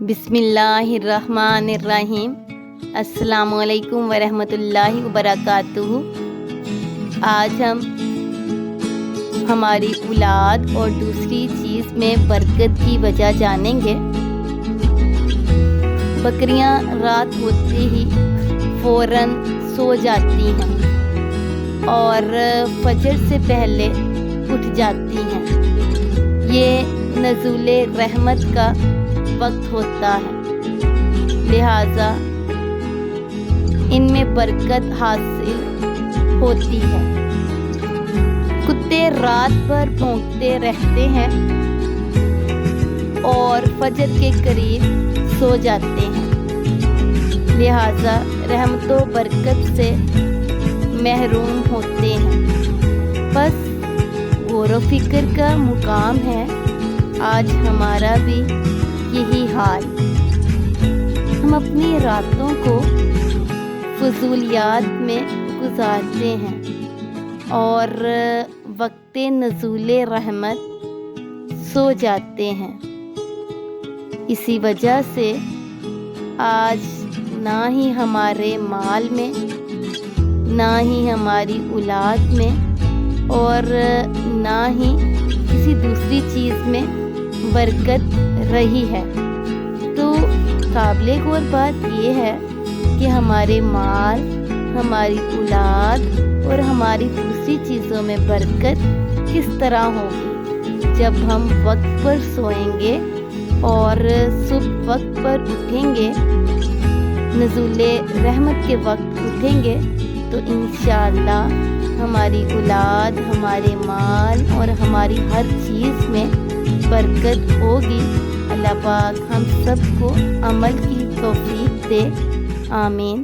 बिस्मिल्लाहिर्रहमानिर्रहीम। अस्सलामुअलैकुम वरहमतुल्लाहि वबरकातुहू। आज हम हमारी औलाद और दूसरी चीज़ में बरकत की वजह जानेंगे। बकरियां रात होते ही फ़ौरन सो जाती हैं और फजर से पहले उठ जाती हैं। ये नज़ुले रहमत का वक्त होता है, लिहाजा इनमें बरकत हासिल होती है। कुत्ते रात भर भौंकते रहते हैं और फजर के करीब सो जाते हैं, लिहाजा रहमत व बरकत से महरूम होते हैं। बस गौर व फिक्र का मुकाम है, आज हमारा भी यही हाल। हम अपनी रातों को फजूलियात में गुजारते हैं और वक्ते नज़ुले रहमत सो जाते हैं। इसी वजह से आज ना ही हमारे माल में, ना ही हमारी औलाद में और ना ही किसी दूसरी चीज़ में बरकत रही है। तो काबिले गौर बात ये है कि हमारे माल, हमारी औलाद और हमारी दूसरी चीज़ों में बरकत किस तरह होगी जब हम वक्त पर सोएंगे और सुबह वक्त पर उठेंगे, नज़ुले रहमत के वक्त उठेंगे, तो इंशाअल्लाह हमारी औलाद, हमारे माल और हमारी हर चीज़ में बरकत होगी। अल्लाह पाक हम सबको अमल की तौफीक दे, आमीन।